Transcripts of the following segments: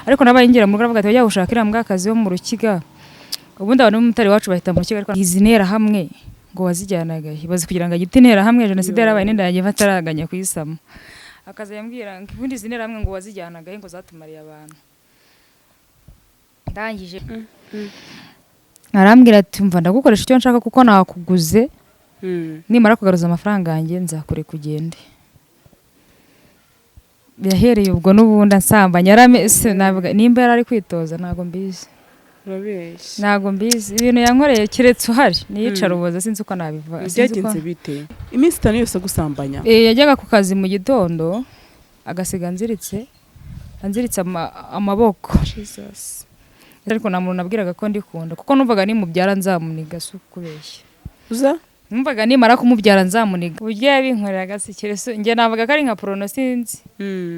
ariko nabayingira mu rugo avuga ati bajya gushakira mbwa akazi wo mu Rukiga ubundi abantu b'umutari wacu bahita mu Rukiga ariko izinera hamwe ngo wazijyanaga ibaze kugira ngo agite intera hamwe jenoside yarabaye n'indaye bataraganya kuyisama akaza yambwira ngo ubundi izinera hamwe ngo wazijyanaga ngo zatumariye abantu ndangije arambwira ati mva ndagukoresha icyo nshaka kuko nakuguze nimara kugaruza amafaranga yanjye nzakure kugende yahereye ubwo n'ubundi ansambanya nimba yarari kwitoza ntago mbizi ntago mbizi ibintu yankoreye kiretse uhari niyicara ubuza sinzi uko nabiva byagenze bite iminsi 5 yose gusambanya yajyaga ku kazi mu gitondo agasiga anziritse amaboko Jesus ariko nta muntu nabwiraga ko ndikunda kuko numvaga nimubyara nzamuniga kubeshya uza numvaga nimara kumubyara nzamuniga uburyo yabinkorera agasikireso nge navuga ko ari nka PRONO sinzi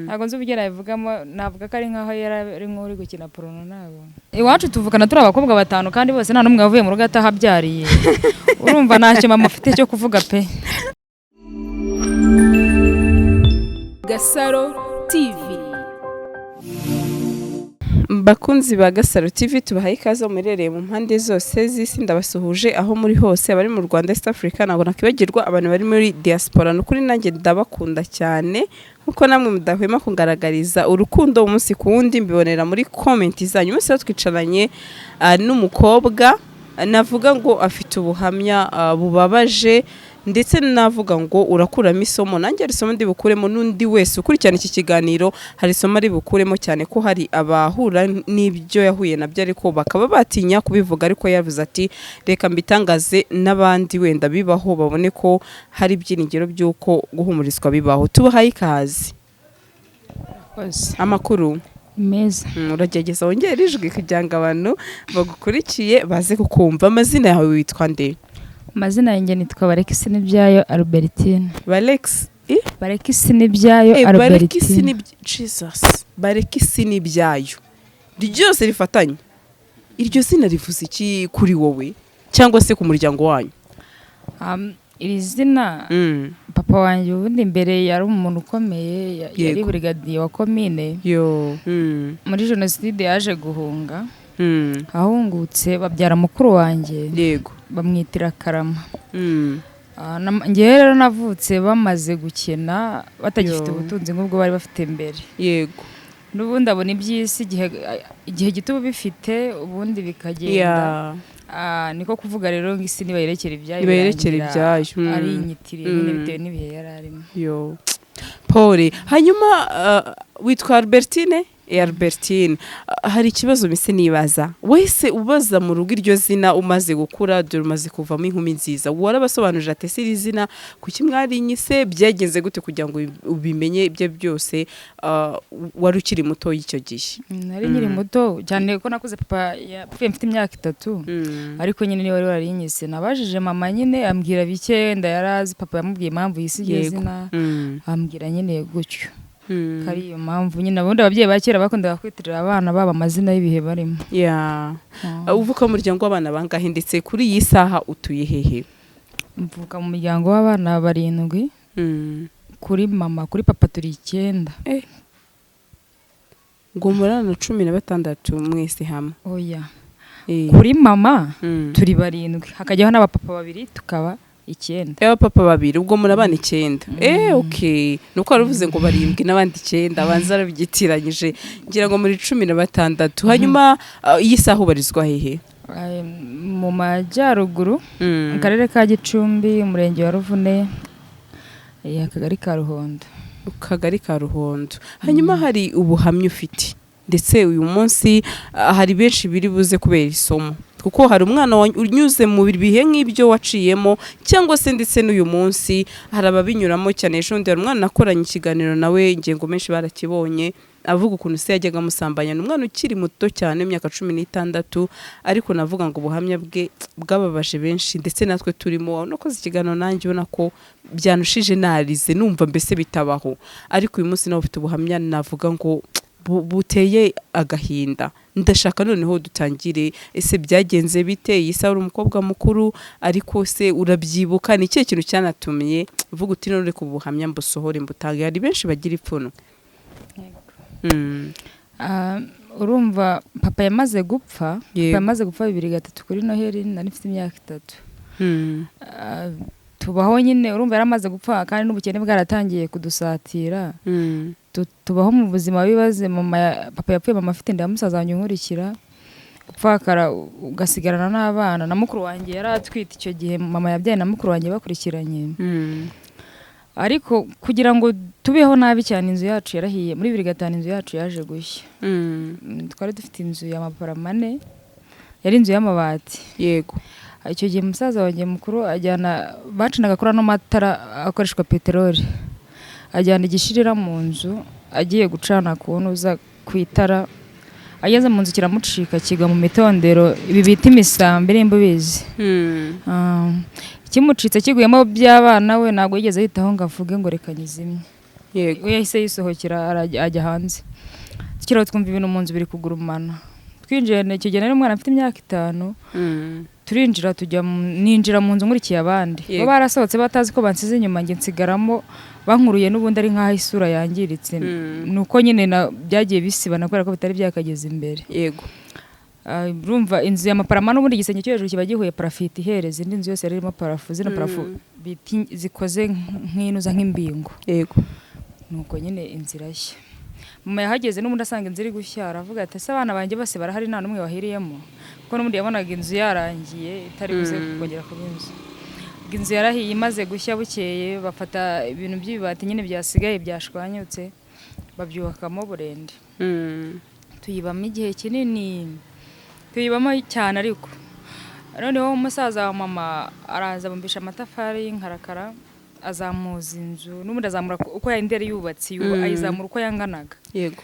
ntabwo nzi uburyo nabivugamo navuga ko ari nkaho yari nk'uri gukina PRONO nabo iwacu tuvukana turi abakobwa 5 kandi bose nta n'umwe wavuye mu rugo atahabyariye urumva ntacyo mama afite cyo kuvuga pe Gasaro TV bakunzi ba Gasaro TV tubahaye ikaze murereye mu mpande zose z'isi ndabasuhuje aho muri hose abari mu Rwanda East Africa nabo nakibagirwa abantu bari muri diaspora no kuri nanjye ndabakunda cyane nkuko namwe mudahwema kungaragariza urukundo umunsi ku wundi mbibonera muri comment zanyu mwese twicaranye n'umukobwa navuga ngo afite ubuhamya bubabaje ndetse navuga ngo urakuramo isomo nanjye ari isomo ndi bukuremo n'undi wese ukurikirana iki kiganiro hari isomo ari bukuremo cyane ko hari abahura n'ibyo yahuye nabyo ariko bakaba batinya kubivuga ariko yavuze ati reka mbitangaze n'abandi wenda bibaho babone ko hari ibyiringiro by'uko guhumurizwa bibaho tubahaye ikaze amakuru meza uragegeza wongera ijwi kugira ngo abantu bagukurikiye baze kukumva amazina yawe witwa nde amazina yanjye nitwa Barekisi Nibyayo Albertine Barekisi Nibyayo Albertine Jesus Barekisi Nibyayo ryose rifatanye iryo zina rivuze iki kuri wowe cyangwa se ku muryango wanyu iri zina papa wanjye ubundi mbere yari umuntu ukomeye yari brigadier wa commune muri jenoside yaje guhunga ahungutse babyara mukuru wanjye yego bamwitira Karama nge rero navutse bamaze gukena batagifite ubutunzi nk'ubwo bari bafite mbere yego n'ubundi abona iby'isi igihe gito bifite ubundi bikagenda niko kuvuga rero ngisi niba yerekera ibyayo ari inyitiriye nyine bitewe n'ibihe yari arimo Paul hanyuma witwa Albertine Albertine hari ikibazo mise nibaza wese ubaza mu rugo iryo zina umaze gukura dore umaze kuvamo inkumi nziza warabasobanurira ati siri zina kuki mwari nyise byagenze gute kugira ngo ubimenye ibyo byose wari ukiri muto y'icyo gihe nari nkiri muto cyane ko nakuze papa yapfuye mfite imyaka 3 ariko nyine niwe wari yinyise nabajije mama nyine ambwira bike ndayarazi papa yamubwiye impamvu yisigiye zina ambwira nyine gutyo kari iyo mpamvu nyine abundi ababyeyi bakera bakundaga kwitirira abana baba amazina y'ibihe barimo uvuka mu muryango w'abana bangahe ndetse kuri iyi saha utuye hehe mvuka mu muryango w'abana 7 kuri mama kuri papa turi 9 ngo murana 16 mwese hamwe oya kuri mama turi 7 hakajyaho n'abapapa 2 tukaba 9 papa 2 ubwo murabana 9 okay nuko waruvuze ngo 7 n'abandi 9 abanza arabigitiranyije ngira ngo muri 16 hanyuma iyi saha ubarizwa hehe mu majyaruguru mu karere ka Gicumbi umurenge wa Ruvune akagari ka Ruhondo hanyuma hari ubuhamya ufite ndetse uyu munsi hari benshi biri buze kubera isomo kuko hari umwana unyuze mu bihe nk'ibyo waciyemo cyangwa se ndetse n'uyu munsi hari ababinyuramo cyane ejondi hari umwana akoranye ikiganiro nawe ingengo menshi barakibonye avuga ukuntu se yajyaga amusambanya n'umwana ukiri muto cyane imyaka 16 ariko navuga ngo ubuhamya bwe bwababaje benshi ndetse natwe turimo nakoze ikiganiro nanjye ubona ko byanushije narize numva mbese bitabaho ariko uyu munsi nawe ufite ubuhamya navuga ngo buteye agahinda ndashaka noneho dutangire ese byagenze bite yisa uri umukobwa mukuru ariko se urabyibuka ni cyo kintu cyanatumye uvuga uti none ku buhamya mbusohore mbutange hari benshi bagira ipfuno urumva papa yamaze gupfa, papa yamaze gupfa 2003 kuri Noheli nari mfite imyaka 3. Tubaho nyine urumva yaramaze gupfa kandi n'ubukene bwaratangiye kudusatira. Tubaho mu buzima bibaze, papa yapfuye, mama afite inda musaza wanjye nkurikira, upfakara ugasigarana n'abana na mukuru wanjye yaratwite icyo gihe, mama yabyaye na mukuru wanjye bakurikiranye. Ariko kugira ngo tubeho nabi cyane inzu yacu yarahiye muri 2005, inzu yacu yaje gushya. Twari dufite inzu y'amapara mane, yari inzu y'amabati. Yego. Icyo gihe musaza wanjye mukuru ajyana, bacanaga kuri no matara akoreshwa peteroli, ajyana igishirira mu nzu agiye gucana kunuza kwitara, ageze mu nzu kiramucika kiga mu mitondero, ibi bita imisambi nimba bizi. Kimucitse kiguyemo by'abana we ntabwo yigeze yitaho ngo avuge ngo reka nyizimye. Yego. Yahise yisohokera ajya hanze. Tukiraho twumva ibintu mu nzu biri kugurumana. Twinjiye icyo gihe nari umwana afite imyaka 5. Turinjira ninjira mu nzu nkurikiye abandi. Bo barasohotse batazi ko bansize inyuma, nge nsigaramo bankuruye n'ubundi ari nkaho isura yangiritse. Nuko nyine byagiye bisibana kubera ko bitari byakageze imbere. Yego. Urumva inzu y'amaparama n'ubundi igisenge cyo hejuru kiba gihuye parafite ihereza, indi nzu yose yarimo parafu, zino parafu zikoze nk'inuza nk'imbingo. Yego. Nuko nyine inzira nshya. Mama yahageze n'ubundi asanga inzu iri gushya, aravuga ati ese abana banjye bose barahari nta n'umwe wahiriyemo, kuko n'ubundi yabonaga inzu yarangiye itari buze kugera ku inzu. Inzu yarahiye imaze gushya, bukeye bafata ibintu by'ibibati nyine byasigaye byashwanyutse babyubakamo burende. Tuyibamo igihe kinini, tuyibamo cyane. Ariko noneho umusaza wa mama araza bumbisha amatafari y'inkarakara, azamuza inzu n'ubundi azamura uko yandere yubatse, ayizamura uko yanganaga. Yego.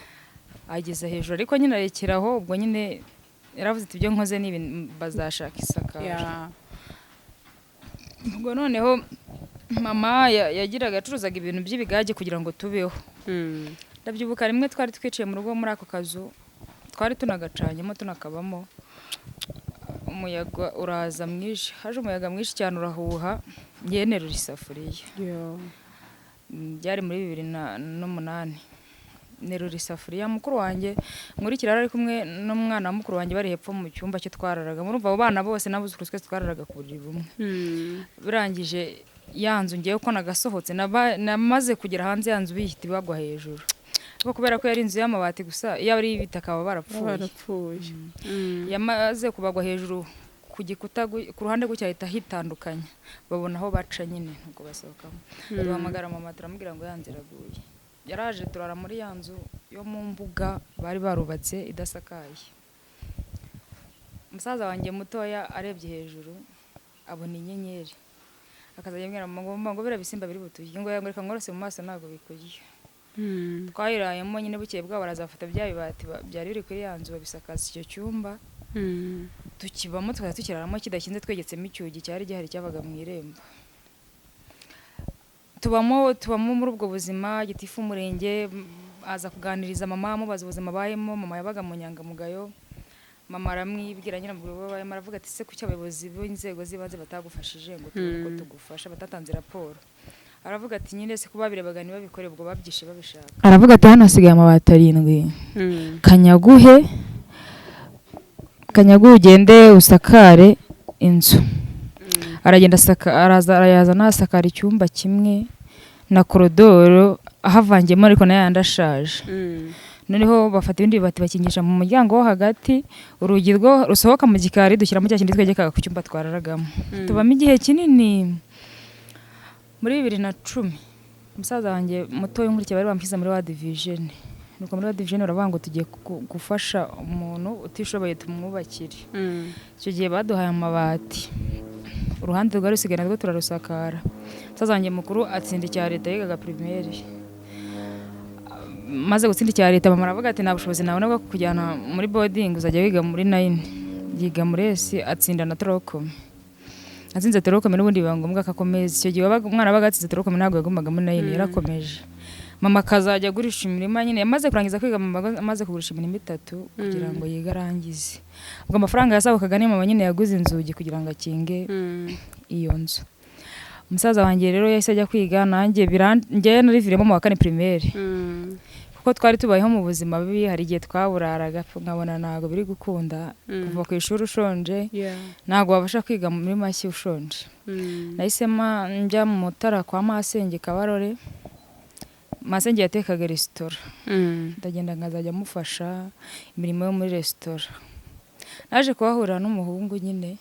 Ageze hejuru ariko nyine arekeraho, ubwo nyine yaravuze ati ibyo nkoze ni bazashaka isakara. Ubwo noneho mama yagiraga acuruzaga ibintu by'ibigage kugira ngo tubeho. Ndabyibuka rimwe twari twiciye mu rugo muri ako kazu, twari tunagacanyemo tunakabamo, umuyaga uraza mwinshi, haje umuyaga mwinshi cyane urahuha, ngenerura isafuriya. Byari muri 2008. Nerura isafuriya, mukuru wanjye nkurikira ari kumwe n'umwana wa mukuru wanjye bari hepfo mu cyumba cyo twararaga. Murumva abo bana bose nabuzukuru twese twararaga ku buriri bumwe. Birangije yanzu ngiye uko nagasohotse, namaze kugera hanze yanzu bihita bagwa hejuru. Kuko kubera ko yari inzu y'amabati gusa, iyo ari ibitaka baba barapfuye. Yamaze kubagwa hejuru ku gikuta, ku ruhande gucyahita hitandukanye, babona aho baca nyine nuko basohokamo. Duhamagara mama turamubwira ngo yanziraguye. Yaraje turara muri yanzu yo mu mbuga bari barubatse idasakaye. Musaza wanjye mutoya arebye hejuru abona inyenyeri, akaza yambwira ngo bira bisimba biri butuye, ngo yangurika ngorose mu maso nago bikuye. Twayirayemo nyine bukeye bwa barazafata bya bibati byari biri kuri yanzu babisakaza icyo cyumba. Tukibamo tukaza tukiraramo kidakinze, twegetsemo icyugi cyari gihari cyabaga mu irembo. Tubamo muri ubwo buzima. Gitifu umurenge aza kuganiriza mama, mubaza ubuzima bayemo. Mama yabaga mu nyangamugayo, mama aramwibwira nyine ngo babaye, aravuga ati se kuki abayobozi b'inzego zibanze batagufashije ngo tugufasha, batatanze raporo. Aravuga ati nyine se kuba birebaga niba bikore ubwo babyishe babishaka. Aravuga ati hano hasigaye amabati 7, kanyaguhe ugende usakare inzu. Aragenda arayazana asakara icyumba kimwe na korodoro ahavangiyemo, ariko nayo yandashaje. Noneho bafata ibindi bibati bakingisha mu muryango wo hagati, urugi rwo rusohoka mu gikari dushyiramo cya kindi twegekaga ku cyumba twararagamo. Tubamo igihe kinini. Muri 2010 umusaza wanjye muto y'inkurikira bari bampiza muri World Vision. Nuko muri World Vision baravuga ngo tugiye gufasha umuntu utishoboye tumwubakire. Icyo gihe baduhaye amabati, uruhande rwa rusigana rwo turarusakara. Umusaza wanjye mukuru atsinda icya leta, yigaga primaire. Maze gutsinda icya leta mama aravuga ati nta bushobozi nawe bwo kujyana muri boarding, uzajya wiga muri 9. Yiga muri S, atsinda na Trocom. Atsinze Trocom n'ubundi biba ngombwa akakomeza. Icyo gihe umwana wabaga atsinze Trocom ntabwo yagombaga muri 9, yarakomeje. Mama kazajya gurisha imirima nyine, yamaze kurangiza kwiga, amaze kugurisha imirima 3 kugira ngo yiga arangize. Ubwo amafaranga yasabukaga ni mama nyine yaguze inzugi kugira ngo akinge iyo nzu. Umusaza wanjye rero yahise ajya kwiga, nanjye ngiye nariviremo mu wa 4 primaire. ko twari tubayeho mu buzima bibi hari igihe twaburaraga nkabona ntago biri gukunda kuva ku ishuri ushonje ntago wabasha kwiga muri make ushonje nahisemo njya mu Mutara kwa masenge Kabarore masenge yatekaga resitora ndagenda nkazajya mufasha imirimo yo muri resitora naje kuhahura n'umuhungu nyine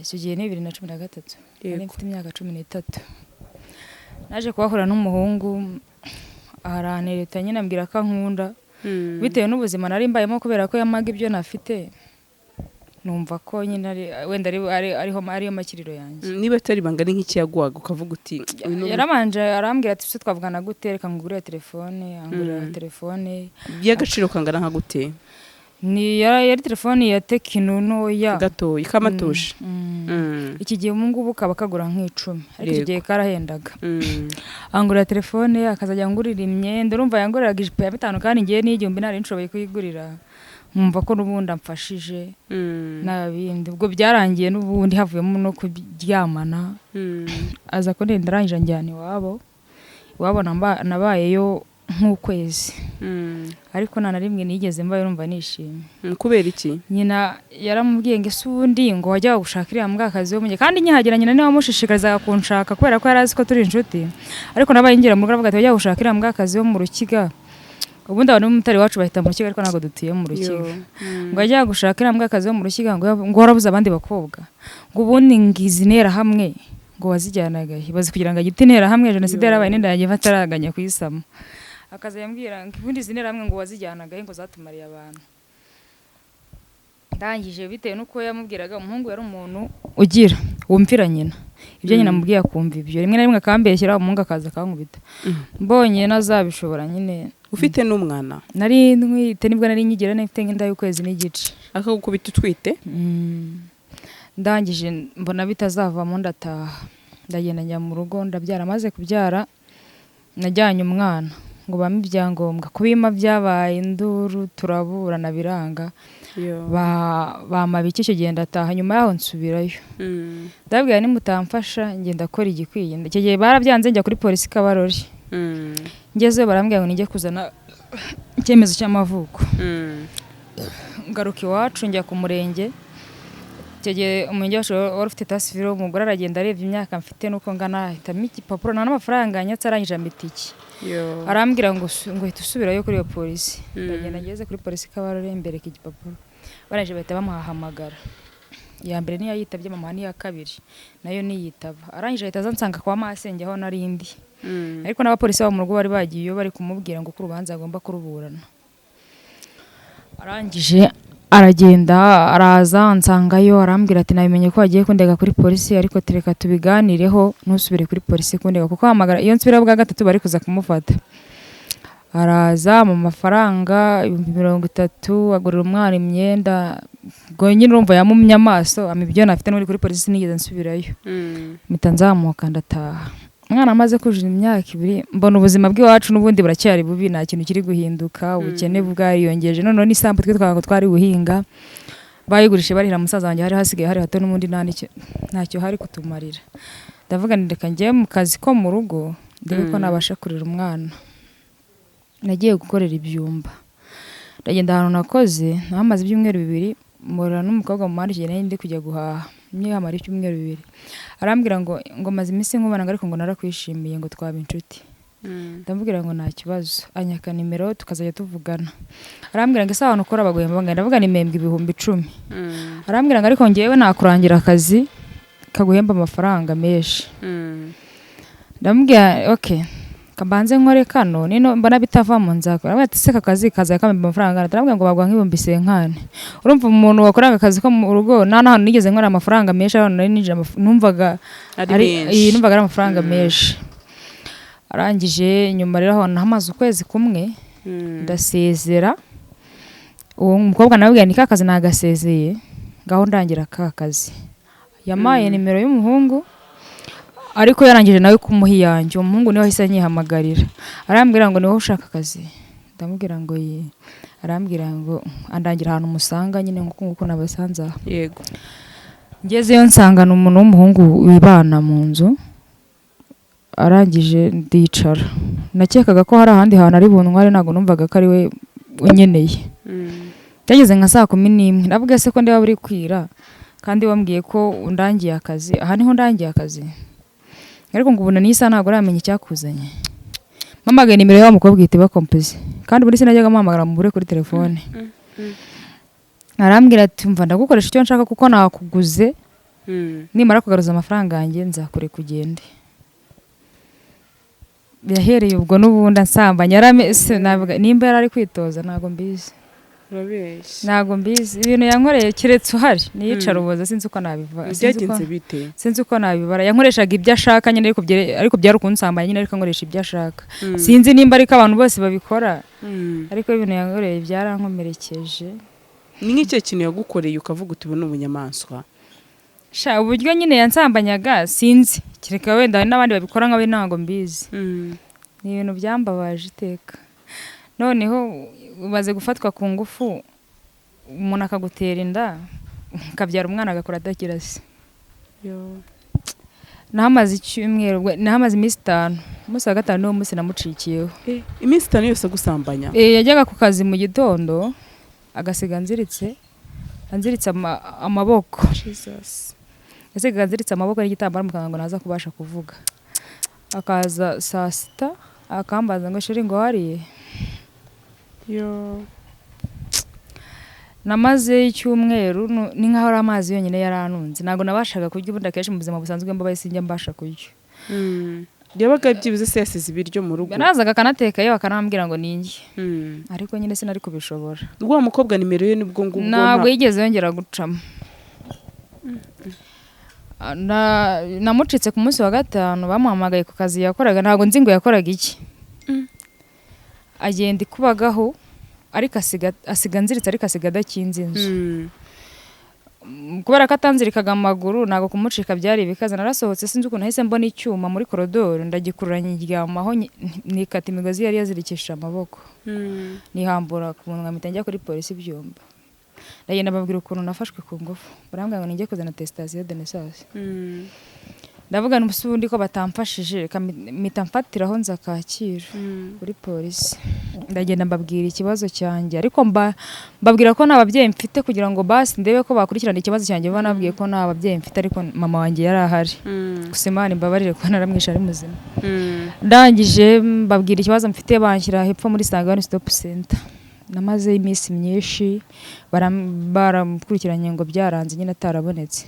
icyo gihe ni 2013 nari mfite imyaka 13 naje kuhahura n'umuhungu arantereta nyine ambwira ko ankunda bitewe n'ubuzima nari mbayemo kubera ko yamaga ibyo nafite numva ko nyine wenda ariho makiriro yanjye niba atari bangana nk'iki yaguhaga ukavuga uti yaramanje arambwira ati se twavugana gute reka ngurire telefone angurira telefone y'agaciro kangana nka gute ni yari telefone ya Tekino ntoya gato ikamatusha iki gihe umungubu kaba kagura nk'icumi ariko igihe karahendaga angurira telefone akazajya ngurira imyenda urumva yanguriraga ijipo ya 5 kandi ngiye n'igihumbi nari nshoboye kuyigurira numva ko n'ubundi amfashije n'abindi ubwo byarangiye n'ubundi havuyemo no kuryamana aza ko ndarangije njyana iwabo nabayeyo nk'ukwezi ariko nta na rimwe nigeze mbaye urumva nishimye kubera iki nyina yaramubwiye ngo ese ubundi ngo wajya gushakira mbwakazi wo munye kandi nyihagera nyina niwe wamushishikarizaga kunshaka kubera ko yarazi ko turi inshuti ariko nabaye ngira mu rugo avuga ati wajya gushakira mbwakazi wo mu Rukiga ubundi abantu b'umutari wacu bahita mu Rukiga ariko ntago dutuye mu Rukiga ngo ajya gushakira mbwakazi wo mu Rukiga ngo warabuze abandi bakobwa ngo ubundi ngizi nera hamwe ngo wazijyanaga bazi kugira ngo agite nera hamwe jenoside yarabaye n'inda yagiye bataraganya kuyisama akaza yambwira ngo ubundi zinera hamwe ngo wazijyanaga ngo zatumariye abantu ndangije bitewe nuko yamubwiraga umuhungu yari umuntu ugira wumvira nyina ibyo nyina mubwiye akumva ibyo rimwe na rimwe akambeshyira umuhungu akaza akankubita mbonye nazabishobora nyine ufite n'umwana nari ntwite nibwo nari nyigira nifite nk'inda y'ukwezi n'igice akagukubita utwite ndangije mbona bitazavamo ndataha ndagenda njya mu rugo ndabyara maze kubyara najyanye umwana ngo bame ibyangombwa kubima byabaye induru turaburana biranga bamabiki icyo gihe ndataha nyuma yaho nsubirayo ndabwira nimutamfasha ngenda akora igikwiye icyo gihe barabyanze njya kuri polisi Kabarore ngezeyo barambwira ngo nijye kuzana icyemezo cy'amavuko ngaruka iwacu njya ku murenge icyo gihe umurenge wacu wari ufite tasiviro umugore aragenda arebye imyaka mfite nuko ngana ahitamo igipapuro nta n'amafaranga nyatse arangije amitiki arambwira ngo hita usubirayo kuri iyo polisi ndagenda ngeze kuri polisi Kabarore imbere k'igipapuro barangije bahita bamuhamagara iya mbere niyo yitabye mama niya kabiri nayo niyitaba arangije ahita azansanga kwa masenge aho narindi ariko n'abapolisi bo mu rugo bari bagiye bari kumubwira ngo kurubanza agomba kuruburana arangije aragenda araza ansangayo arambwira ati nabimenye ko agiye kundega kuri polisi ariko tereka tubiganireho nusubire kuri polisi kundega kuko hamagara iyo nsubira bwa gatatu bari kuza kumufata araza mu mafaranga 30 agurira umwana imyenda ngo nyine urumva yamumye amaso amibyo nafite n'uri kuri polisi nigeze nsubirayo mpita nzamuka ndataha umwana amaze kujuza imyaka 2 mbona ubuzima bw'iwacu n'ubundi buracyari bubi nta kintu kiri guhinduka ubukene bwariyongeje none n'isambu twari guhinga bayigurishe barihira musaza wanjye hari hasigaye hari hato n'umundi ntacyo hari kutumarira ndavuga ndeka njye mu kazi ko mu rugo ndebe ko nabasha kurira umwana nagiye gukorera ibyumba ndagenda ahantu nakoze namaze ibyumweru 2 mbora n'umukobwa mu mari cyane ndi kujya guhaha nyamara icyumweru 2 arambwira ngo maze iminsi nkubana ariko ngo narakwishimiye ngo twaba inshuti ndamubwira ngo nta kibazo anyaka nimero tukazajya tuvugana arambwira ngo ese abantu ukora baguhemba bangana ndavuga ni membwe 10,000 arambwira ngo ariko ngewe nakurangira akazi kaguhemba amafaranga menshi ndamubwira okay kabanze nkore kano nino mbona bitava mu nzakora ati se akazi kaza kamemba amafaranga ndamubwira ngo bagwa nk'ibihumbi 50 urumva umuntu wakoranga akazi ko mu rugo nana nigeze nkora amafaranga menshi aho nari nije numvaga ari amafaranga menshi arangije nyuma rero aho namaze ukwezi kumwe ndasezera uwo mukobwa nabwiye ni kakazi nagasezeye ngaho ndangira kakazi yamaye nimero y'umuhungu ariko yarangije nawe kumuhiyanje umuhungu niwe ahise anyihamagarira arambwira ngo niwe ushaka akazi ndamubwira ngo arambwira ngo andangira ahantu musanga nyine nguko nabasanza yego ngezeyo nsangana umuntu w'umuhungu wibana mu nzu arangije ndicara nakekaga ko hari ahandi hantu ari buntware, ntabwo numvaga ko ari we unyeneye. Byageze nka 11:00 ndavuga se ko ndiba buri kwira kandi wambwiye ko undangiye akazi, aha niho ndangiye akazi, ariko ngo ubona nisa ntabwo ramenya icyakuzanye. Mpamagaye nimero y'aho mukobwa yiteba kompoze, kandi buri sinajyaga mpamagara mu bure kuri telefone. Arambwira ati mva ndagukoresha icyo nshaka kuko nakuguze, nimara kugaruza amafaranga yanjye nzakure kugende. Yahereye ubwo n'ubundi ansambanya, navuga nimba yarari kwitoza ntago mbizi. Ntago mbizi ibintu yankoreye kiretse uhari niyicara ubuza, sinzi uko nabiva. Byagenze bite? Sinzi uko nabibara. Yankoreshaga ibyo ashaka nyine, ariko byari kunsambanya nyine, ariko nkoresha ibyo ashaka. Sinzi nimba ariko abantu bose babikora, ariko ibintu yankoreye byarankomerekeje. Ni nk'icyo kintu yagukoreye ukavuga uti ubu ni ubunyamaswa? Sha uburyo nyine yansambanyaga sinzi, kireka wenda hari n'abandi babikora nkawe ntago mbizi. Ni ibintu byambabaje iteka. Noneho umaze gufatwa ku ngufu, umuntu akagutera inda, kabyara umwana agakora adakira se. Nahamaze icyumweru, nahamaze iminsi 5. Umunsi wa 5 niwo munsi namucikiyeho. Iminsi 5 yose gusambanya? Yajyaga ku kazi mu gitondo agasiga anziritse amaboko. Jesus. Yasiga anziritse amaboko n'igitambaro mu kanwa ngo naza kubasha kuvuga. Akaza saa 6 akambaza ngo shiri ngo wariye. Namaze icyumweru ni nkaho ari amazi yonyine yaranunze, ntago nabashaga kurya, ubundi akenshi mu buzima busanzwe mbabaye sinjya mbasha kurya. Yabaga byibuze se yasize ibiryo mu rugo? Nazaga kanateka yewe akanambwira ngo ninjye, ariko nyine sinari kubishobora. Uwo mukobwa nimero ye nibwo ngubwo ntabwo yigeze yongera gucamo. Namucitse ku munsi wa 5 bamuhamagaye ku kazi yakoraga, ntago nzi ngo yakoraga iki. Agenda ikubagaho ariko asiga nziritse, ariko asiga adakinze inzu. Kubera ko atanzirikaga amaguru ntago kumucika byari bikaza. Narasohotse sinzi ukuntu nahise mbona icyuma muri koridoro, ndagikururanya iryamaho, nikata imigozi yari yazirikishije amaboko. Nihambura ku munwa mpita njya kuri polisi Byumba. Ndagenda babwira ukuntu nafashwe ku ngufu, barambwira ngo ninjye kuzana attestation de naissance. Ndavuga n'ubusundi ko batamfashije, mpita mfatiraho nza Kacyiru kuri polisi. Ndagenda mbabwira ikibazo cyanjye, ariko mbabwira ko nta babyeyi mfite kugira ngo basi ndebe ko bakurikirana ikibazo cyanjye. Banabwiye ko nta babyeyi mfite, ariko mama wanjye yari ahari. Gusa Imana imbabarire ko naramwishe ari muzima. Ndangije mbabwira ikibazo mfite, banshyira hepfo muri Sangano Stop Center. Namaze iminsi myinshi baramukurikiranye ngo byaranze nyine atarabonetse.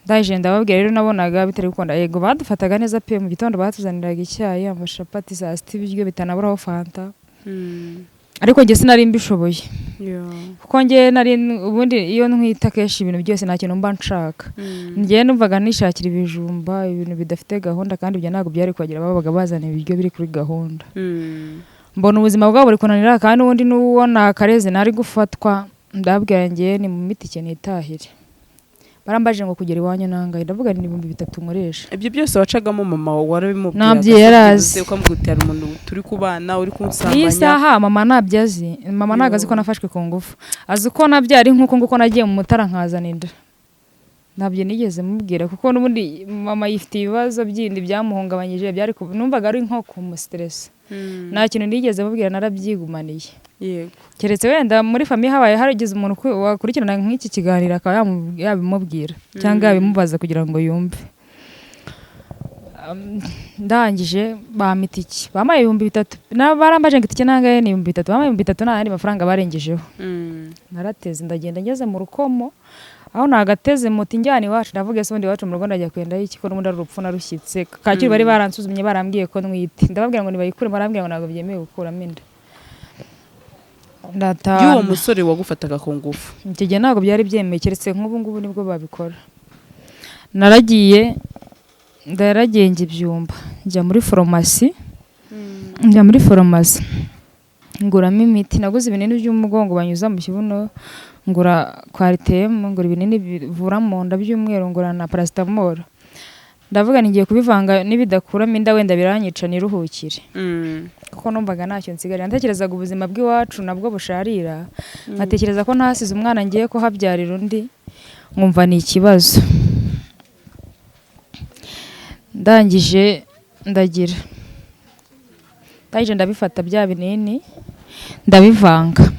Ndaje ndababwira rero nabonaga bitari gukunda. Yego badufataga neza pe, mu gitondo batuzaniraga icyayi, amashapati, saa 6 ibiryo bitanaburaho fanta. Ariko nge sinari mbishoboye. Kuko nge nari ubundi iyo ntwita keshi ibintu byose nta kintu mba nshaka. Nge numvaga nishakira ibijumba, ibintu bidafite gahunda, kandi ibyo ntabwo byari kwagira, babaga bazana ibiryo biri kuri gahunda. Mbona ubuzima bwabo buri kunanira, kandi ubundi n'uwo nakareze nari gufatwa. Ndabwira nge ni mu miti cyane itahire. Barambaje ngo kugera iwanyu nangaye, ndavuga ni 3,000 nkoresha. Ibyo byose wacagamo mama warabimubwira? Nabyaye yarazi. Ukamugutera umuntu turi kubana uri kunsambanya. Iyi saha mama nabyazi, mama nagazi ko nafashwe ku ngufu. Azi ko nabyari nkuko nagiye mu mutara nkazana inda. Nabyo nigeze mubwira kuko n'ubundi mama yifite ibibazo byindi byamuhungabanyije, byari numvaga ari nko ku stress. Nta kintu nigeze mubwira, narabyigumaniye. Yego. Keretse wenda muri famille habaye haragize umuntu wakurikirana nk'iki kiganiro akaba yabimubwira cyangwa yabimubaza kugira ngo yumve. Ndangije bamita iki, bamaye 3,000. Barambaje ngo itike nangaye ni 3,000, bamaye 3,000 n'andi mafaranga barengejeho. Narateze ndagenda ngeze mu Rukomo, aho nagateze moto injyana iwacu. Ndavuga se ubundi iwacu mu rugo ndajya kwenda iki ko n'ubundi ari urupfu narushyitse. Kacyiru bari baransuzumye barambwiye ko nwite. Ndababwira ngo nibayikure, barambwira ngo ntabwo byemewe gukuramo inda. Y'uwo musore wagufataga ku ngufu icyo gihe ntabwo byari byemeye, keretse nk'ubu ngubu nibwo babikora. Naragiye njya Byumba, njya muri farumasi. Nguramo imiti, naguze ibinini by'umugongo banyuza mu kibuno, ngura kwaritemu, ngura ibinini bivura mu nda by'umweru, ngura na paracetamol. Ndavuga ngiye kubivanga nibidakuramo inda wenda biranyica niruhukire. Kuko numvaga ntacyo nsigarira. Ndatekerezaga ubuzima bw'iwacu nabwo busharira. Natekereza ko ntasize umwana ngiye ko habyarira undi, nkumva ni ikibazo. Ndangije ndagira ndahije ndabifata bya binini ndabivanga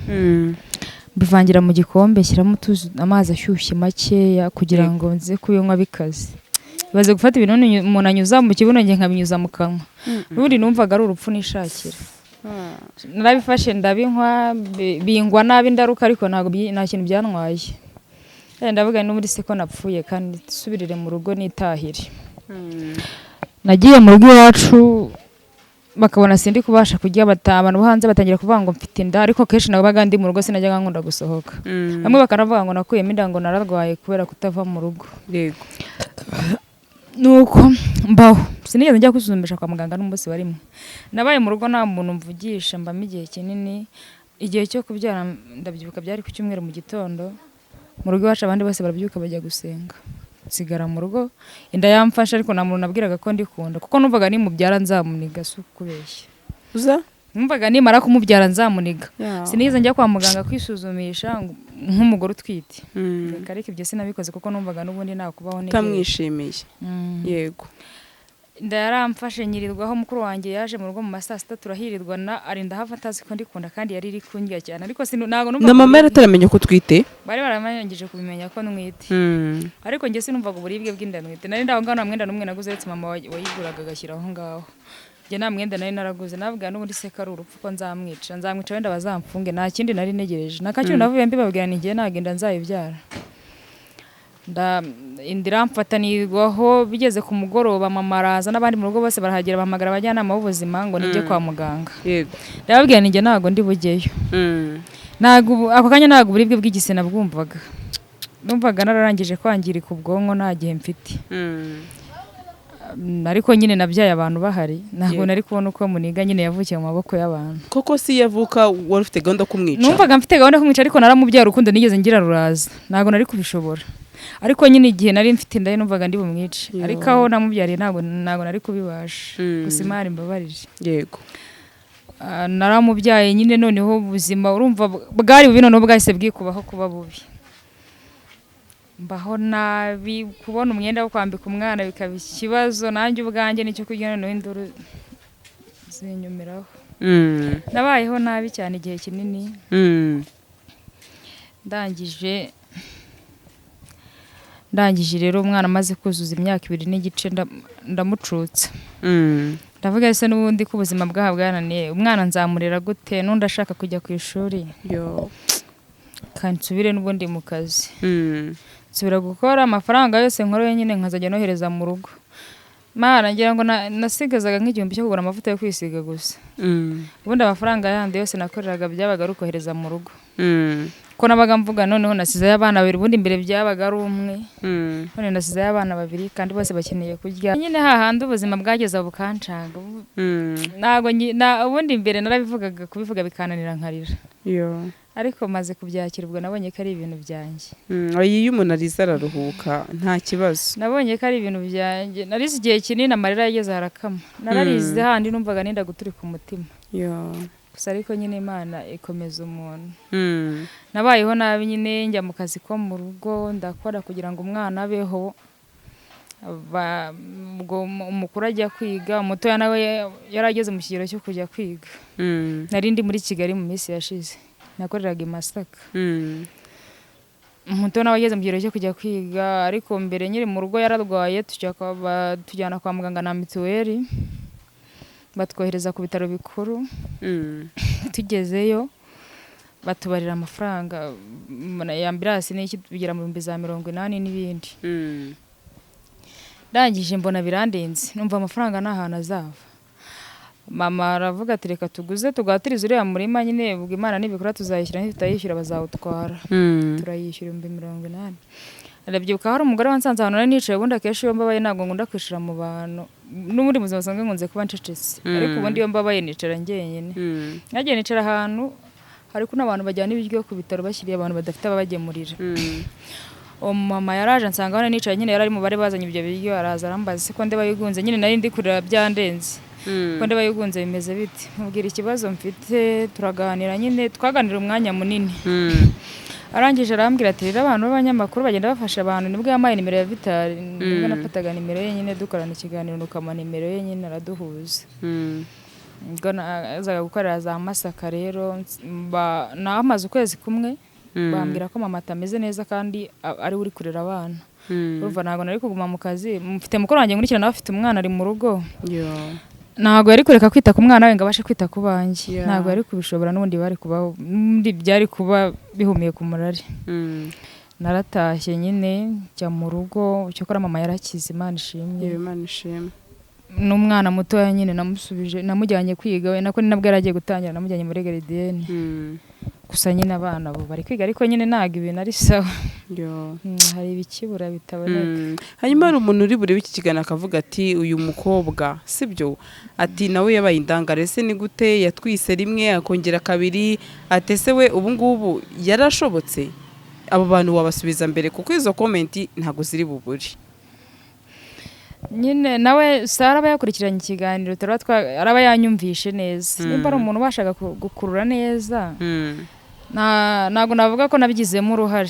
bivangira mu gikombe shyiramo amazi ashyushye makeya kugira ngo nze kubinywa bikaze baze gufata ibintu umuntu anyuza mu kibuno nge nkabinyuza mu kanwa ubundi numvaga ari urupfu nishakira narabifashe ndabinywa bingwa nabi ndaruka ariko nta kintu byantwaye ndavuga n'ubundi se ko napfuye kandi subirire mu rugo nitahire nagiye mu rugo iwacu bakabona sindi kubasha kujya abantu bo hanze batangira kuvuga ngo mfite inda ariko kenshi nabaga ndi mu rugo sinajyaga nkunda gusohoka bamwe bakanavuga ngo nakuyemo inda ngo nararwaye kubera kutava mu rugo yego nuko mbaho sinigeze njya kwisuzumisha kwa muganga n'umunsi warimwe nabaye mu rugo nta muntu mvugisha mbamo igihe kinini igihe cyo kubyara ndabyibuka byari ku cyumweru mu gitondo mu rugo iwacu abandi bose barabyuka bajya gusenga nsigara mu rugo inda yamfashe ariko nta muntu nabwiraga ko ndikunda kuko numvaga nimubyara nzamuniga si ukubeshya numvaga nimara kumubyara nzamuniga sinigeze njya kwa muganga kwisuzumisha nk'umugore utwite ariko ibyo sinabikoze kuko numvaga n'ubundi nakubaho neza utamwishimiye yego inda yaramfashe nyirirwaho mukuru wanjye yaje mu rugo mu masaa 6 turahirirwa arinda hava atazi ko ndikunda kandi yari iri kundya cyane ariko ntago numva na mama yarataramenye ko twite bari baramanyagije kubimenya ko nwite ariko njye sinumvaga uburibwe bw'inda nwite nari ndaho ngana mwenda numwe naguze uretse mama wayiguraga agashyira aho ngaho njye nta mwenda nari naraguze navuga n'ubundi se ko ari urupfu ko nzamwica wenda bazamfunge nta kindi nari negereje nakacyo navuye mbibabwira ni njye nagenda nzayibyara indira mfatanirwaho bigeze ku mugoroba mama araza n'abandi mu rugo bose barahagera bahamagara abajyanama b'ubuzima ngo nijye kwa muganga yego ndababwira ni njye ntago ndi bugeyo ako kanya ntago uburibwe bw'igisena bwumvaga numvaga nararangije kwangirika ubwonko nta gihe mfite ariko nyine nabyaye abantu bahari ntabwo nari kubona uko muniga nyine yavukiye mu maboko y'abantu koko si yavuka wari ufite gahunda kumwica numvaga mfite gahunda kumwica ariko naramubyara urukundo nigeze ngira ruraza ntabwo nari kubishobora ariko nyine igihe nari mfite inda numvaga ndi bumwice ariko aho namubyariye ntabwo nari kubibasha gusa imari mbabarije yego naramubyaye nyine noneho ubuzima urumva bwari bubi noneho bwahise bwikubaho kuba bubi mbaho nabi kubona umwenda wo kwambika umwana bikaba ikibazo nanjye ubwanjye nicyo kurya noneho induru zinyumiraho nabayeho nabi cyane igihe kinini ndangije rero umwana amaze kuzuza imyaka 2 n'igice ndamucutsa ndavuga ese n'ubundi ko ubuzima bwaha bwananiye umwana nzamurera gute n'undi ashaka kujya ku ishuri kandi nsubire n'ubundi mu kazi nsubira gukora amafaranga yose nkoroye nyine nkazajya nohereza mu rugo mara ngira ngo nasigazaga nk'igihumbi cyo kugura amavuta yo kwisiga gusa ubundi amafaranga yandi yose nakoreraga byabaga ari ukohereza mu rugo ko nabaga mvuga noneho nasizeyo abana 2 ubundi imbere byabaga ari umwe none nasizeyo abana 2 kandi bose bakeneye kurya nyine hahandi ubuzima bwageza bukancanga ntago ubundi imbere narabivugaga kubivuga bikananira nkarira ariko maze kubyakira ubwo nabonye ko ari ibintu byanjye iyo umuntu ariza araruhuka nta kibazo nabonye ko ari ibintu byanjye narize igihe kinini amarira yageze harakama nararize handi numvaga nenda guturika umutima gusa ariko nyine Imana ikomeza umuntu nabayeho nabi nyine njya mu kazi ko mu rugo ndakora kugira ngo umwana abeho umukuru ajya kwiga umutoya nawe yarageze mu kigero cyo kujya kwiga nari ndi muri Kigali mu minsi yashize nakoreraga i Masaka umutoya nawe ageze mu kigero cyo kujya kwiga ariko mbere nyiri mu rugo yararwaye tujyana kwa muganga na mituweli batwohereza ku bitaro bikuru tugezeyo batubarira amafaranga ya ambulance n'iki bigera mu 180 n'ibindi ndangije mbona birandenze numva amafaranga n'ahantu azava mama aravuga ati reka tuguze tugatiriza uriya murima nyine ubwo Imana nibikora tuzayishyira ntitayishyura bazawutwara turayishyura 180 arabyibuka hari umugore wansanze ahantu nari nicaye ubundi akenshi iyo mbabaye ntabwo ngunda kwishira mu bantu n'ubundi muzima basanzwe nkunze kuba ncecetse ariko ubundi iyo mbabaye nicara njyenyine nagiye nicara ahantu hariko n'abantu bajyana ibiryo ku bitaro bashyiriye abantu badafite ababagemurira mama yaraje ansanga hano nicaye nyine yarari mu bare bazanye ibyo biryo araza arambaza se ko ndeba yigunze nyine nari ndi kurira byandenze ko ndeba yigunze bimeze bite mubwira ikibazo mfite turaganira nyine twaganira umwanya munini arangije arambwira ati rero abantu b'abanyamakuru bagenda bafasha abantu nibwo yamaye nimero ya Vitali nibwo nafataga nimero ye nyine dukorana ikiganiro nukama nimero ye nyine araduhuza ubwo nazaga gukorera za Masaka rero namaze ukwezi kumwe bambwira ko mama atameze neza kandi ari uri kurera abana urumva ntabwo nari kuguma mu kazi mfite mukuru wanjye nkurikirana afite umwana ari mu rugo ntabwo yari kureka kwita ku mwana we ngo abashe kwita ku banjye ntabwo yari kubishobora n'ubundi bari kubaho byari kuba bihumiye ku murari naratashye nyine njya mu rugo cyo kora mama yarakize Imana ishimwe n'umwana mutoya nyine namusubije namujyanye kwiga we nako ni nabwo yaragiye gutangira namujyanye muri garidiyeni gusa nyine abana bo bari kwiga ariko nyine ntago ibintu ari sawa hari ibikibura bitaboneka hanyuma hari umuntu uri buri w'iki kiganiro akavuga ati uyu mukobwa sibyo ati nawe yabaye indangare se ni gute yatwise rimwe akongera kabiri atese we ubu ngubu yarashobotse abo bantu wabasubiza mbere kuko izo komenti ntago ziri buburi nyine nawe Sara yakurikiranye ikiganiro araba yanyumvishe neza nimba ari umuntu ubashaga gukurura neza ntabwo navuga ko nabigizemo uruhare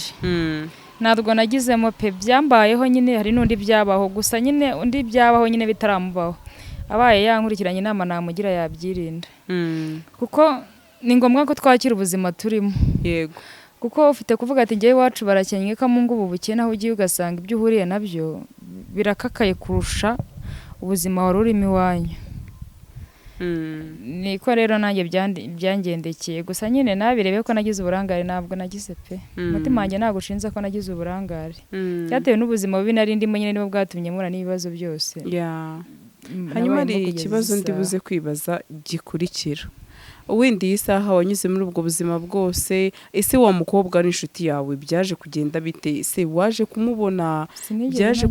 ntabwo nagizemo pe byambayeho nyine hari n'undi byabaho gusa nyine undi byabaho nyine bitaramubaho abaye yankurikiranye inama namugira yabyirinda kuko ni ngombwa ko twakira ubuzima turimo yego kuko ufite kuvuga ati njyewe iwacu barakennye ko mu ngubu bukene aho ugiye ugasanga ibyo uhuriye nabyo birakakaye kurusha ubuzima wari urimo iwanyu niko rero nanjye byangendekeye gusa nyine nabirebe ko nagize uburangare ntabwo nagize pe umutima wanjye ntabwo ushinze ko nagize uburangare byatewe n'ubuzima bubi nari ndimo nyine nibwo bwatumye mpura n'ibibazo byose hanyuma hari ikibazo ndibuze kwibaza gikurikira wenda iyi saha wanyuze muri ubwo buzima bwose ese wa mukobwa ari inshuti yawe byaje kugenda bite ese waje kumubona byaje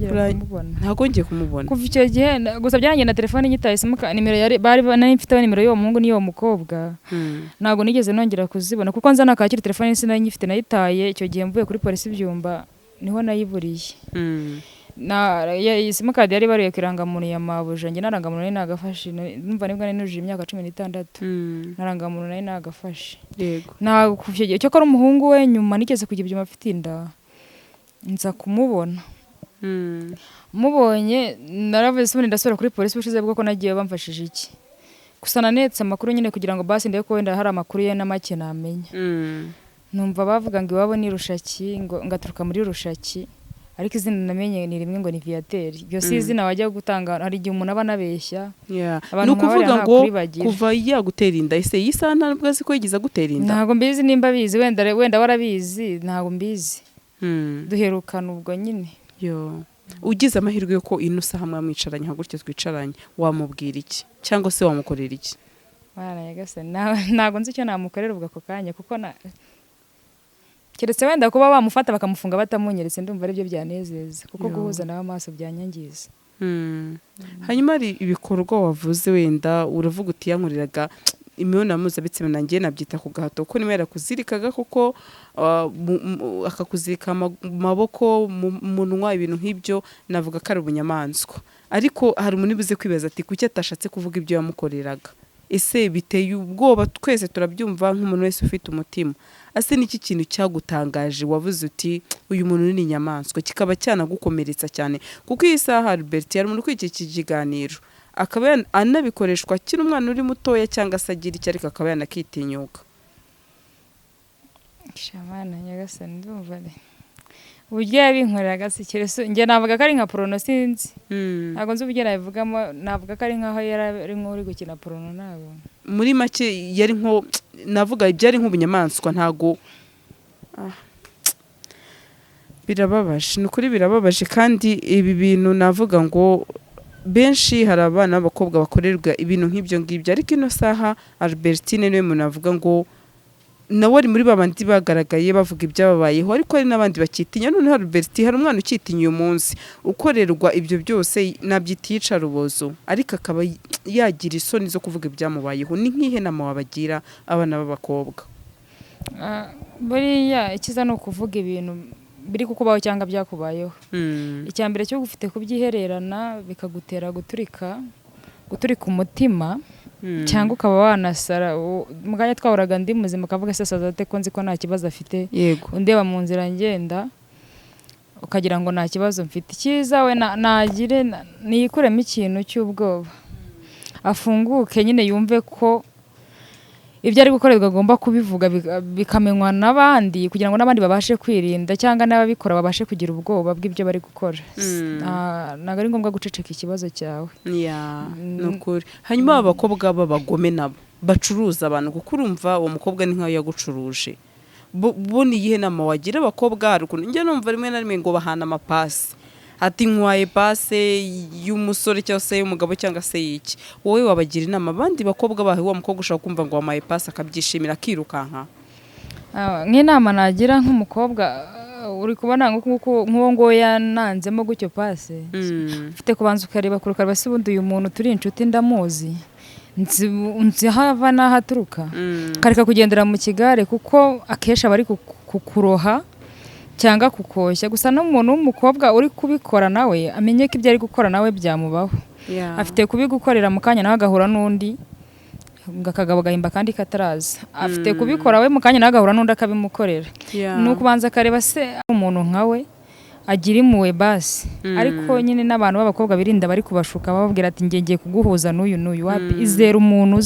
ntago ngiye kumubona kuva icyo gihe gusa byanjye na telefone nyitaye nimero bari nari mfite nimero y'uwo muhungu n'iyo mukobwa ntago nigeze nongera kuzibona kuko nza nakakira telefone sinari nyifite nayitaye icyo gihe mvuye kuri polisi Byumba niho nayiburiye simukadi yari bariye ku irangamuntu ya mabuja njye narangamuntu nari nagafashe numva nibwo nari nujuje imyaka 16 narangamuntu nari nagafashe ntabwo kuvyo gihe cyo ko ari umuhungu we nyuma nigeze kugira ibyuma afite inda nza kumubona mubonye naravuze se ndasubira kuri polisi bushize bwo ko nagiye bamfashije iki gusa nanetse amakuru nyine kugira ngo basi ndebe ko wenda hari amakuru ye na make namenya numva bavuga ngo iwabo ni Rushaki ngo ngaturuka muri Rushaki ariko izina namenye ni rimwe ngo ni Viateur byo si izina wajya gutanga hari igihe umuntu aba nabeshya abantu kuvuga ngo kuva yagutera inda ese yisa ntabwo azi ko yigiza gutera inda ntago mbizi nimba bizi wenda warabizi ntago mbizi duherukana ubwo nyine ugize amahirwe yo ko ino saha mwamwicaranye nka gutyo twicaranye wamubwira iki cyangwa se wamukorera iki barayagase ntago nzi icyo namukorera ubwo ako kanya kuko keretse wenda kuba bamufata bakamufunga batamunyeretse ndumva ari byo byanezeza kuko guhuza nawe amaso byanyangiza hanyuma ari ibikorwa wavuze wenda uravuga uti yankuriraga imibonano mpuzabitsina nanjye nabyita ku gahato ko niba yarakuzirikaga kuko akakuzirika amaboko munwa ibintu nk'ibyo navuga ko ari ubunyamaswa ariko hari umuntu ubuze kwibaza ati kuki atashatse kuvuga ibyo yamukoreraga ese biteye ubwoba twese turabyumva nk'umuntu wese ufite umutima ase niki kintu cyagutangaje wavuze uti uyu muntu ni inyamaswa kikaba cyanagukomeretsa cyane kuko iyi saha Albert yari umuntu kwiki kiganiro akaba anabikoreshwa kiri umwana uri mutoya cyangwa se agira icyo ariko akaba yanakitinyuka shamana nyagasani ndumva uburyo yabinkoreraga sikirese njye navuga ko ari nka PRONO sinzi ntabwo nzi uburyo nabivugamo navuga ko ari nkaho yari nk'uri gukina PRONO nabo muri make yari nko navuga ibyari nk'ubunyamaswa ntago birababaje nukuri birababaje kandi ibi bintu navuga ngo benshi hari abana b'abakobwa bakorerwa ibintu nk'ibyo ngibyo ariko ino saha Albertine niwe muntu avuga ngo nawe ari muri babandi bagaragaye bavuga ibyababayeho ariko hari n'abandi bakitinya none Albert hari umwana ukitinya uyu munsi ukorerwa ibyo byose nabyitiyica rubozo ariko akaba yagira isoni zo kuvuga ibyamubayeho ni nk'ihe nama wabagira abana b'abakobwa buriya ikiza no kuvuga ibintu biri kukubaho cyangwa byakubayeho icyambere cyo gufite kubyihererana bikagutera guturika umutima cyangwa ukaba wanasara muganya twahuraga ndi muzima ukavuga se sazate ko nzi ko nta kibazo afite undeba mu nzira ngenda ukagira ngo nta kibazo mfite cyiza we nagire niyikuremo ikintu cy'ubwoba afunguke nyine yumve ko ibyo ari gukorerwa agomba kubivuga bikamenywa n'abandi kugira ngo n'abandi babashe kwirinda cyangwa n'ababikora babashe kugira ubwoba bw'ibyo bari gukora. Ntabwo ari ngombwa guceceka ikibazo cyawe. Nukuri. Hanyuma abakobwa b'abagome nabo bacuruza abantu kuko urumva uwo mukobwa ni nkaho yagucuruje. Buni yihe nama wagira abakobwa harukuntu njye numva rimwe na rimwe ngo bahana amapasi. Ati nkwaye pase y'umusore cyangwa se y'umugabo cyangwa se y'iki. Wowe wabagira inama abandi bakobwa bahe wa mukobwa ushaka kumva ngo wamaye pase akabyishimira akirukanka. Nk'inama nagira nk'umukobwa uri kubona nk'uwo ngo yananzemo gutyo pase. Ufite kubanza ukareba kurukareba se ubundi uyu muntu turi inshuti ndamuzi. Nzi hava n'ahaturuka. Kareka kugendera mu kigare kuko akesha bari kukuroha cyangwa kukoshya gusa n'umuntu w'umukobwa uri kubikora nawe amenye ko ibyo ari gukora nawe byamubaho. Afite kubigukorera mu kanya nawe agahura n'undi akagabo gahimba kandi kataraza. Afite kubikora we mu kanya nawe agahura n'undi akabimukorera. Nuko ubanza akareba se umuntu nkawe agira impuhwe basi. Ariko nyine n'abantu b'abakobwa birinda bari kubashuka bababwira ati ngiye kuguhuza n'uyu wapi izera umuntu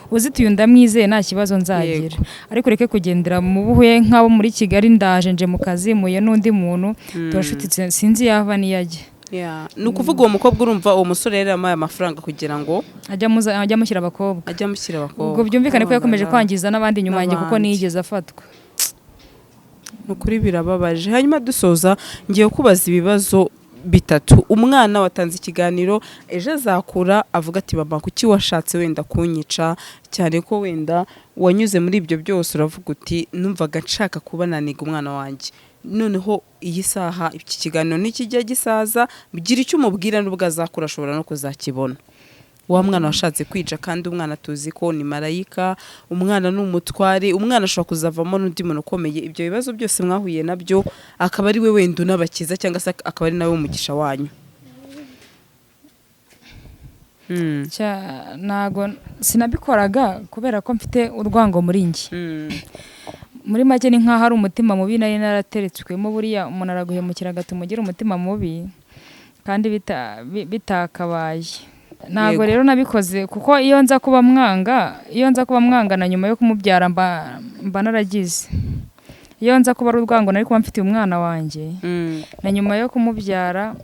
uzi tuyundamwizeye nta kibazo nzagira. Ariko reke kugendera mu buhuye nk'abo muri Kigali ndaje nje mu kazi muye n'undi muntu turashutitse sinzi yava niyajye. Nukuvuga uwo mukobwa urumva uwo musore yari amaye amafaranga kugira ngo ajya mushyira abakobwa. Ubwo byumvikane ko yakomeje kwangiza n'abandi nyuma yanjye kuko niyigeze afatwa. Nukuri birababaje. Hanyuma dusoza ngiye kubaza ibibazo bitatu. Umwana watanze ikiganiro ejo azakura avuga ati baba kuki washatse wenda kunyica cyane ko wenda wanyuze muri ibyo byose uravuga uti numvaga nshaka kubananiga umwana wanjye. Noneho iyi saha iki kiganiro nikijya gisaza bigira icyo umubwira n'ubwo azakura ashobora no kuzakibona. Wa mwana washatse kwica kandi umwana tuzi ko ni marayika, umwana n'umutware, umwana ashobora kuzavamo n'undi muntu ukomeye. Ibyo bibazo byose mwahuye nabyo akaba ari we wenda unabakiza cyangwa se akaba ari nawe umugisha wanyu. Nago sinabikoraga kubera ko mfite urwango muri njye. Muri make ni nkaho ari umutima mubi nari narateretswemo. Buriya umuntu araguhemukira agatuma ugira umutima mubi kandi bitakabaye. Ntabwo rero nabikoze kuko iyo nza kuba mwanga na nyuma yo kumubyara mba naragize. Iyo nza kuba ari urwango nari kuba mfitiye umwana wanjye na nyuma yo kumubyara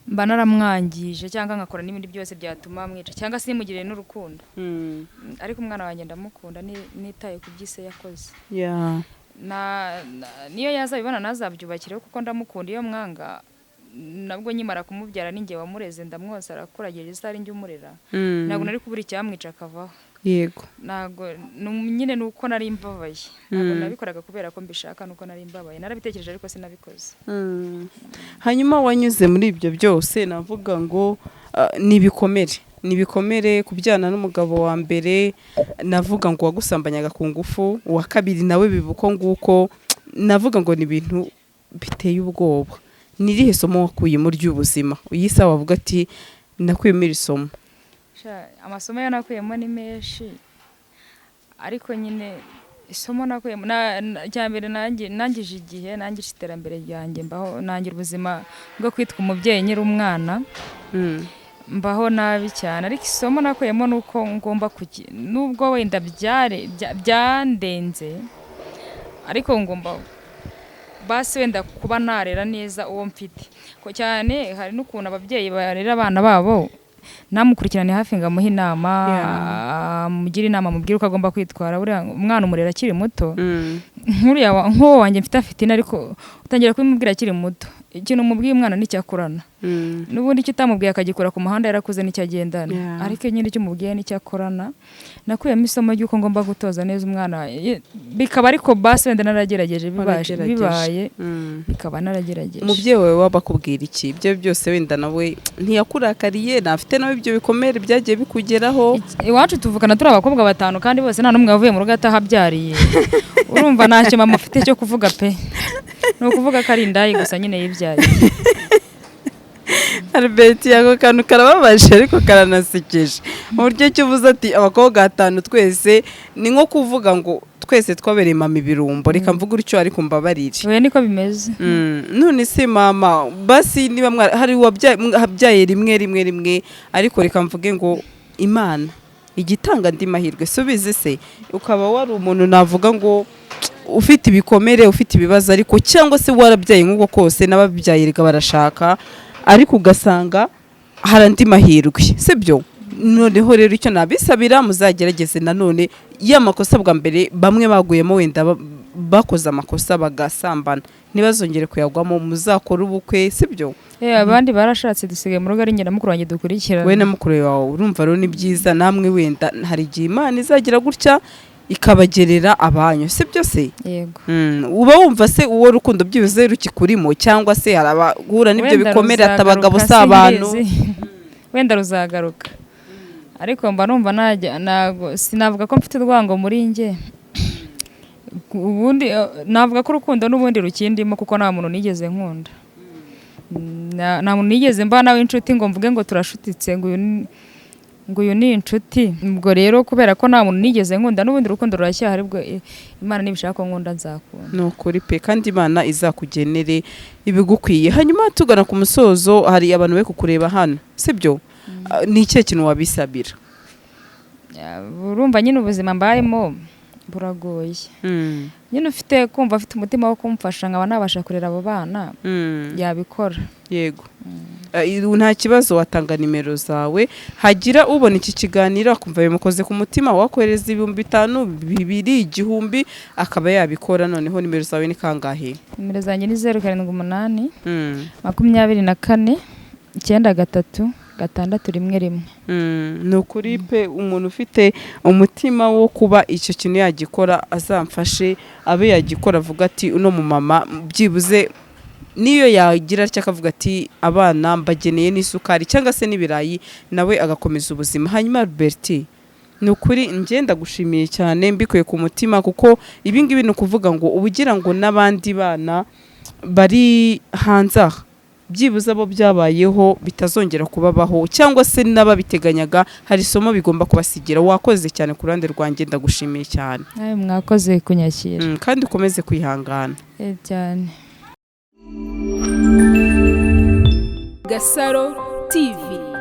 mba naramwangije cyangwa ngakora n'ibindi byose byatuma mwica cyangwa se nimugirire n'urukundo. Ariko umwana wanjye ndamukunda nitaye ku byise yakoze. Niyo yazabibona nazabyubakireho kuko ndamukunda. Iyo mwanga nabwo nyimara kumubyara ninjye wamureze ndamwosa arakuragira isari njye umurera. Ntabwo nari kubura icyamwica akavaho. Yego. Ntabwo nyine nuko nari mbabaye. Ntabwo nabikoraga kubera ko mbishaka nuko nari mbabaye. Narabitekereje ariko sinabikoze. Hanyuma wanyuze muri ibyo byose navuga ngo nibikomere kubyana n'umugabo wa mbere navuga ngo wagusambanyaga ku ngufu, uwa kabiri nawe bibuko nguko navuga ngo ni ibintu biteye ubwoba. Nirihe somo wakuye muri ry'ubuzima uyisa wavuga ati nakuyemo iri somo? Amasomo yo nakuyemo ni menshi ariko nyine isomo nakuyemo cyambere nangije igihe nangije iterambere ryanjye mbaho nangira ubuzima bwo kwitwa umubyeyi nyiri umwana. Mbaho nabi cyane ariko isomo nakuyemo nuko ngomba nubwo wenda byandenze ariko ngomba basi wenda kuba narera neza uwo mfite ko cyane. Hari n'ukuntu ababyeyi barera abana babo namukurikirane hafi ngamuha inama mugira inama mubwira uko agomba kwitwara. Buriya umwana umurera akiri muto nk'uwo wanjye mfite ariko utangira kubimubwira akiri muto. Ikintu umubwiye umwana n'icyakorana n'ubundi icyo utamubwiye akagikora ku muhanda yarakuze n'icyagendana. Ariko nyine icyo umubwiye n'icyakorana nakuyemo isomo ry'uko ngomba gutoza neza umwana. Bikaba ariko basi wenda naragerageje bibaye bikaba naragerageje. Umubyeyi wawe wabakubwira iki? Ibyo byose wenda nawe ntiyakurakariye nafite nawe ibyo bikomere byagiye bikugeraho? Iwacu tuvukana turi abakobwa 5 kandi bose nta numwe wavuye mu rugo atahabyariye. Urumva ntacyo mama afite cyo kuvuga pe. No kuvuga ko ari indayi gusa nyine yibyaye. Albert yako kantu karababaje ariko karanasekeje. Mu buryo cyo uvuze ati abakobwa 5 twese ni nko kuvuga ngo twese twabereye mama ibirumbo reka mvuga uricyo ariko mbabarire we niko bimeze none se mama basi niba hari wabyaye rimwe ariko reka mvuge ngo Imana igitanga ndi mahirwe subize se ukaba wari umuntu navuga ngo ufite ibikomere ufite ibibazo ariko cyangwa se warabyaye nk'uko kose n'ababyaye rega barashaka ariko ugasanga harandi mahirwe sibyo noneho rero icyo nabisabira muzagerageze nanone y'amakosa bwa mbere bamwe baguyemo wenda bakoze amakosa bagasambana ntibazongere kuyagwamo muzakora ubukwe sibyo abandi barashatse dusigaye mu rugo ari ngenda mukuru wanjye dukurikirana we na mukuru wawe urumva rero ni byiza namwe wenda hari igihe Imana izagira gutya ikabagerera abanyu sibyo se yego uba wumva se uwo rukundo byibuze rukikurimo cyangwa se harabahura n'ibyo bikomere atabagabo s'abantu wenda ruzagaruka ariko mba numva sinavuga ko mfite urwango muri nge ubundi navuga ko urukundo n'ubundi rukindimo kuko nta muntu nigeze nkunda nta muntu nigeze mba nawe inshuti ngo mvuge ngo turashutitse ngo uyu ni inshuti ubwo rero kubera ko nta muntu nigeze nkunda n'ubundi rukundo ruracyahari bwo Imana nibishaka ko nkunda nzakunda no kuri pe kandi Imana izakugenere ibigukwiye hanyuma tugana ku musozo hari abantu be kukureba hano sibyo ni iki kintu wabisabira urumva nyine ubuzima mbayemo buragoye nyine ufite kumva afite umutima wo kumfasha nkaba nabasha kurera abo bana yabikora yego nta kibazo watanga nimero zawe hagira ubona iki kiganiro akumva bimukoze ku mutima wakohereza 5,000 2,000 1,000 akaba yabikora noneho nimero zawe ni kangahe nimero zanjye ni 078 24 93 611 no kuri pe umuntu ufite umutima wo kuba icyo kintu yagikora azamfashe abe yagikora avuga ati uno mu mama byibuze niyo yagira cyakavuga ati abana mbageneye n'isukari cyangwa se n'ibirayi nawe agakomeza ubuzima hanyuma Alberti nukuri ngenda gushimiye cyane mbikuye ku mutima kuko ibi ngibi no kuvuga ngo ubugira ngo nabandi bana bari hanze byibuze abo byabayeho bitazongera kubabaho cyangwa se n'ababiteganyaga hari isomo bigomba kubasigira wakoze cyane ku ruhande rwanjye ndagushimiye cyane mwakoze kunyakira kandi ukomeze kwihangana cyane Gasaro TV.